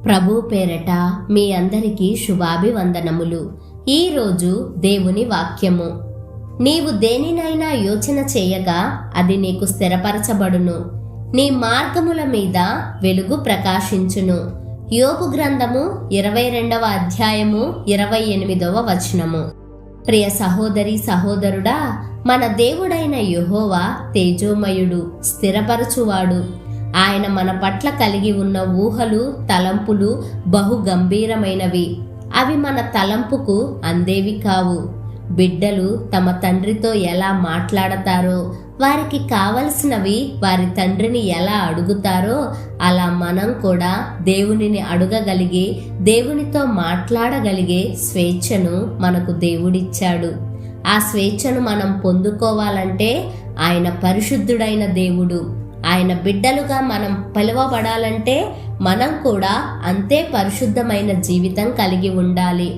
ప్రభు పేరట మీ అందరికీ శుభాభివందనములు. ఈరోజు దేవుని వాక్యము. నీవు దేనినైనా యోచన చేయగా అది నీకు స్థిరపరచబడును, నీ మార్గముల మీద వెలుగు ప్రకాశించును. యోబు గ్రంథము 22వ అధ్యాయము 28వ వచనము. ప్రియ సహోదరి సహోదరుడా, మన దేవుడైన యెహోవా తేజోమయుడు, స్థిరపరచువాడు. ఆయన మన పట్ల కలిగి ఉన్న ఊహలు, తలంపులు బహు గంభీరమైనవి. అవి మన తలంపుకు అందేవి కావు. బిడ్డలు తమ తండ్రితో ఎలా మాట్లాడతారో, వారికి కావలసినవి వారి తండ్రిని ఎలా అడుగుతారో, అలా మనం కూడా దేవునిని అడగగలిగే, దేవునితో మాట్లాడగలిగే స్వేచ్ఛను మనకు దేవుడిచ్చాడు. ఆ స్వేచ్ఛను మనం పొందుకోవాలంటే ఆయన పరిశుద్ధుడైన దేవుడు. ఆయన బిడ్డలుగా మనం పిలువబడాలంటే మనం కూడా అంతే పరిశుద్ధమైన జీవితం కలిగి ఉండాలి.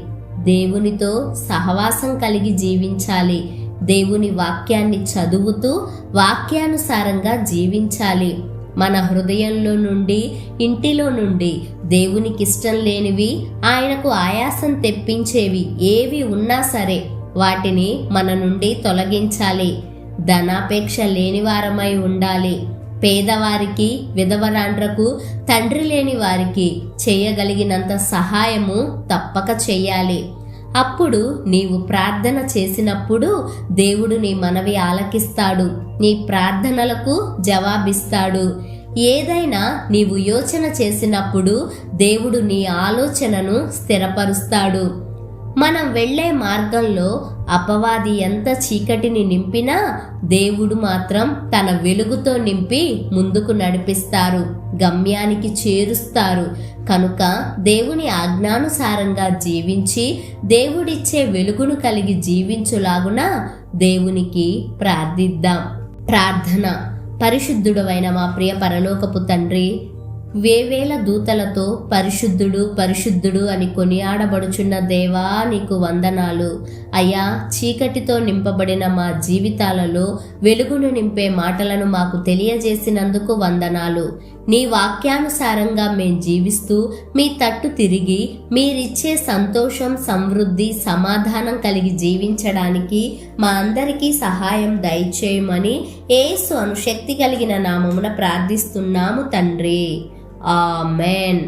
దేవునితో సహవాసం కలిగి జీవించాలి. దేవుని వాక్యాన్ని చదువుతూ వాక్యానుసారంగా జీవించాలి. మన హృదయంలో నుండి, ఇంటిలో నుండి దేవునికి ఇష్టం లేనివి, ఆయనకు ఆయాసం తెప్పించేవి ఏవి ఉన్నా సరే వాటిని మన నుండి తొలగించాలి. ధనాపేక్ష లేనివారమై ఉండాలి. పేదవారికి, విధవరాండ్రకు, తండ్రి లేని వారికి చేయగలిగినంత సహాయము తప్పక చెయ్యాలి. అప్పుడు నీవు ప్రార్థన చేసినప్పుడు దేవుడు నీ మనవి ఆలకిస్తాడు, నీ ప్రార్థనలకు జవాబిస్తాడు. ఏదైనా నీవు యోచన చేసినప్పుడు దేవుడు నీ ఆలోచనను స్థిరపరుస్తాడు. మనం వెళ్లే మార్గంలో అపవాది ఎంత చీకటిని నింపినా దేవుడు మాత్రం తన వెలుగుతో నింపి ముందుకు నడిపిస్తారు, గమ్యానికి చేరుస్తారు. కనుక దేవుని ఆజ్ఞానుసారంగా జీవించి దేవుడిచ్చే వెలుగును కలిగి జీవించులాగున దేవునికి ప్రార్థిద్దాం. ప్రార్థన. పరిశుద్ధుడవైన మా ప్రియ పరలోకపు తండ్రి, వేవేల దూతలతో పరిశుద్ధుడు పరిశుద్ధుడు అని కొనియాడబడుచున్న దేవా, నీకు వందనాలు. అయ్యా, చీకటితో నింపబడిన మా జీవితాలలో వెలుగును నింపే మాటలను మాకు తెలియజేసినందుకు వందనాలు. నీ వాక్యానుసారంగా మేం జీవిస్తూ మీ తట్టు తిరిగి మీరిచ్చే సంతోషం, సమృద్ధి, సమాధానం కలిగి జీవించడానికి మా అందరికీ సహాయం దయచేయమని యేసు అను శక్తి కలిగిన నామమున ప్రార్థిస్తున్నాము తండ్రి. ఆమేన్.